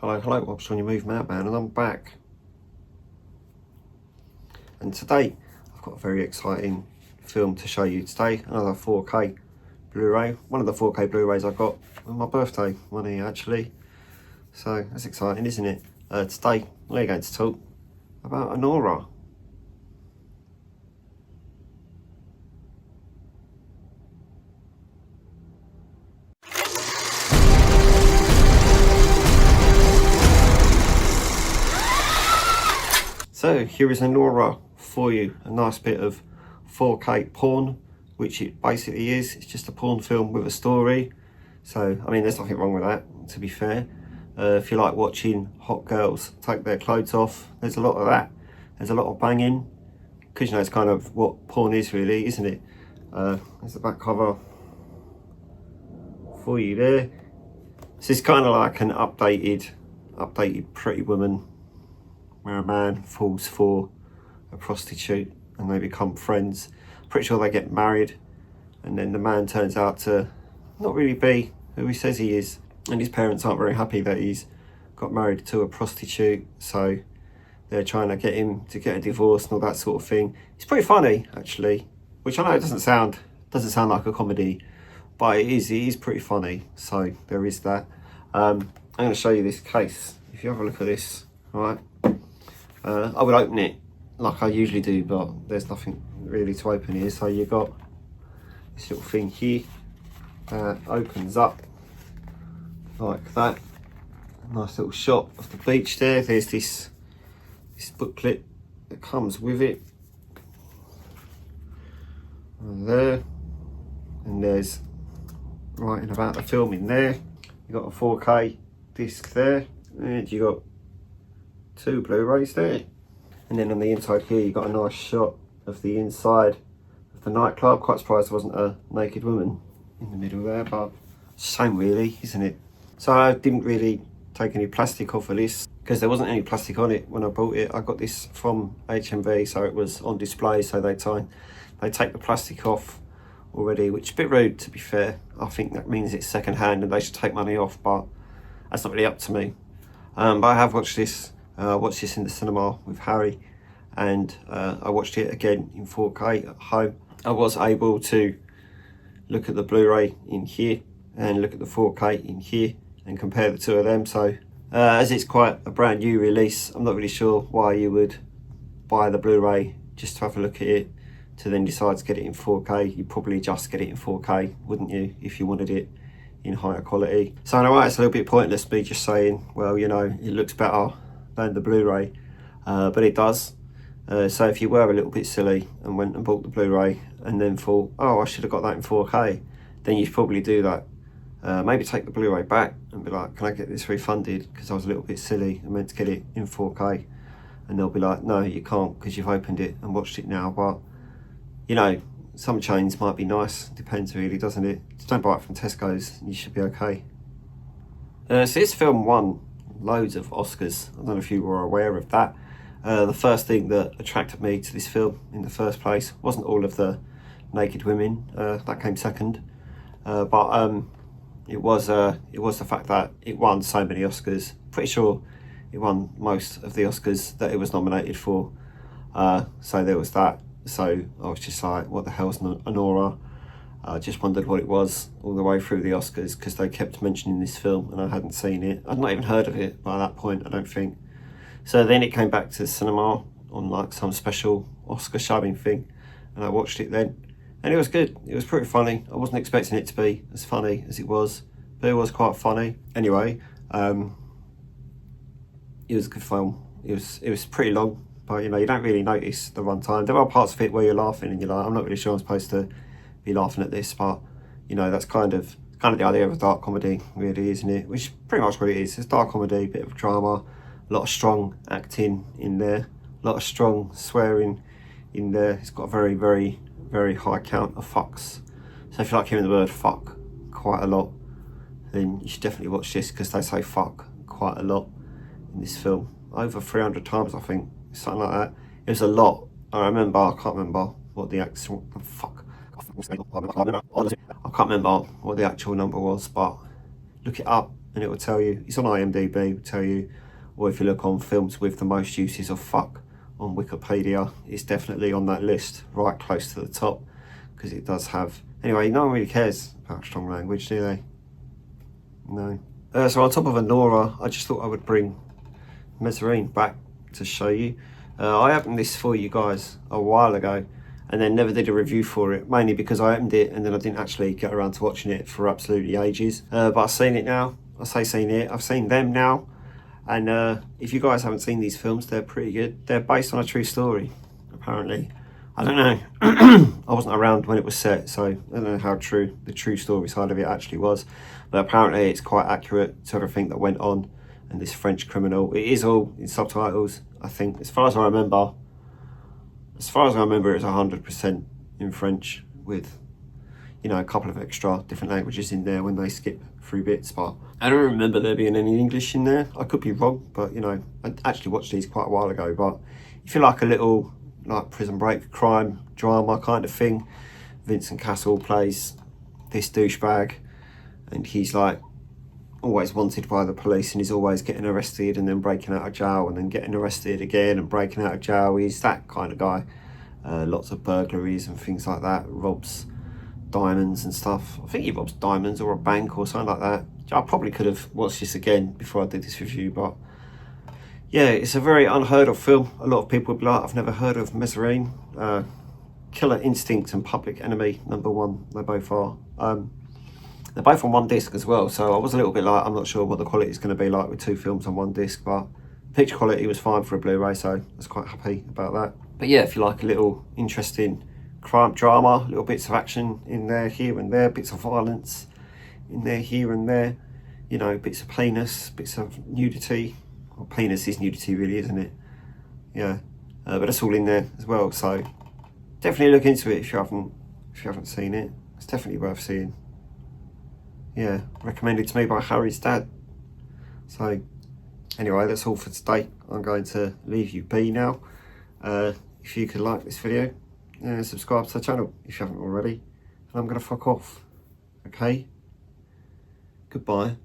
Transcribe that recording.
Hello, Wobs on your Move Madman, and I'm back. And today, I've got a very exciting film to show you today. Another 4K Blu-ray. One of the 4K Blu-rays I got on my birthday money, actually. So, that's exciting, isn't it? Today, we're going to talk about Anora. So here is Anora for you, a nice bit of 4K porn, which it basically is. It's just a porn film with a story. So, I mean, there's nothing wrong with that, to be fair. If you like watching hot girls take their clothes off, there's a lot of that. There's a lot of banging, because, you know, it's kind of what porn is really, isn't it? There's the back cover for you there. So it's kind of like an updated Pretty Woman, where a man falls for a prostitute and they become friends. Pretty sure they get married, and then the man turns out to not really be who he says he is, and his parents aren't very happy that he's got married to a prostitute, so they're trying to get him to get a divorce and all that sort of thing. It's pretty funny, actually, which I know doesn't sound like a comedy, but it is pretty funny. So there is that. I'm going to show you this case. If you have a look at this, right? I would open it like I usually do, but there's nothing really to open here. So you've got this little thing here that opens up like that. A nice little shot of the beach there. There's this booklet that comes with it. And there. And there's writing about the film in there. You've got a 4K disc there. And you got 2 Blu-rays there, and then on the inside here you got a nice shot of the inside of the nightclub. Quite surprised there wasn't a naked woman in the middle there, but shame really, isn't it? So I didn't really take any plastic off of this because there wasn't any plastic on it when I bought it. I got this from HMV, so it was on display, so they take the plastic off already, which is a bit rude, to be fair. I think that means it's second hand and they should take money off, but that's not really up to me. But I have watched this. I watched this in the cinema with Harry, and I watched it again in 4K at home. I was able to look at the Blu-ray in here and look at the 4K in here and compare the two of them. So as it's quite a brand new release, I'm not really sure why you would buy the Blu-ray just to have a look at it to then decide to get it in 4K. You'd probably just get it in 4K, wouldn't you, if you wanted it in higher quality. So in a way it's a little bit pointless me just saying, well, you know, it looks better than the Blu-ray, but it does. So if you were a little bit silly and went and bought the Blu-ray and then thought, oh, I should have got that in 4K, then you'd probably do that. Maybe take the Blu-ray back and be like, can I get this refunded because I was a little bit silly and meant to get it in 4K, and they'll be like, no, you can't because you've opened it and watched it now. But you know, some chains might be nice, depends really, doesn't it? Just don't buy it from Tesco's, you should be okay. So this film won loads of Oscars. I don't know if you were aware of that. The first thing that attracted me to this film in the first place wasn't all of the naked women, that came second, but it was the fact that it won so many Oscars. Pretty sure it won most of the Oscars that it was nominated for, so there was that. So I was just like, what the hell's Anora? I just wondered what it was all the way through the Oscars because they kept mentioning this film and I hadn't seen it. I'd not even heard of it by that point, I don't think. So then it came back to the cinema on like some special Oscar showing thing, and I watched it then, and it was good. It was pretty funny. I wasn't expecting it to be as funny as it was, but it was quite funny. Anyway, it was a good film. It was pretty long, but you know, you don't really notice the runtime. There are parts of it where you're laughing and you're like, I'm not really sure I'm supposed to be laughing at this, but you know, that's kind of the idea of a dark comedy, really, isn't it? Which is pretty much what it is. It's dark comedy, bit of drama, a lot of strong acting in there, a lot of strong swearing in there. It's got a very, very, very high count of fucks. So if you like hearing the word fuck quite a lot, then you should definitely watch this because they say fuck quite a lot in this film. Over 300 times, I think, something like that. It was a lot. I can't remember what the actual I can't remember what the actual number was, but look it up and it will tell you, it's on IMDb, it will tell you, or if you look on films with the most uses of fuck on Wikipedia, it's definitely on that list, right close to the top, because it does have, anyway, no one really cares about strong language, do they? No. So on top of Anora, I just thought I would bring Mesrine back to show you. I opened this for you guys a while ago and then never did a review for it, mainly because I opened it and then I didn't actually get around to watching it for absolutely ages. But I've seen it now. I say seen it, I've seen them now. And if you guys haven't seen these films, they're pretty good. They're based on a true story, apparently. I don't know. I wasn't around when it was set, so I don't know how true the true story side of it actually was. But apparently it's quite accurate to everything that went on and this French criminal. It is all in subtitles, I think. As far as I remember, it was 100% in French with, you know, a couple of extra different languages in there when they skip through bits. But I don't remember there being any English in there. I could be wrong, but, you know, I actually watched these quite a while ago. But if you like a little, like, Prison Break, crime, drama kind of thing, Vincent Cassel plays this douchebag, and he's, like, always wanted by the police, and he's always getting arrested and then breaking out of jail and then getting arrested again and breaking out of jail. He's that kind of guy. Lots of burglaries and things like that. Robs diamonds and stuff. I think he robs diamonds or a bank or something like that. I probably could have watched this again before I did this review, but yeah, it's a very unheard of film. A lot of people would be like, I've never heard of Mesrine. Killer Instinct and Public Enemy #1, they both are. They're both on one disc as well, so I was a little bit like, I'm not sure what the quality is going to be like with 2 films on one disc, but picture quality was fine for a Blu-ray, so I was quite happy about that. But yeah, if you like a little interesting crime drama, little bits of action in there, here and there, bits of violence in there, here and there, you know, bits of penis, bits of nudity. Well, penis is nudity really, isn't it? Yeah, but that's all in there as well, so definitely look into it if you haven't seen it. It's definitely worth seeing. Yeah, recommended to me by Harry's dad. So anyway, that's all for today. I'm going to leave you be now. If you could like this video, subscribe to the channel if you haven't already. And I'm going to fuck off. Okay? Goodbye.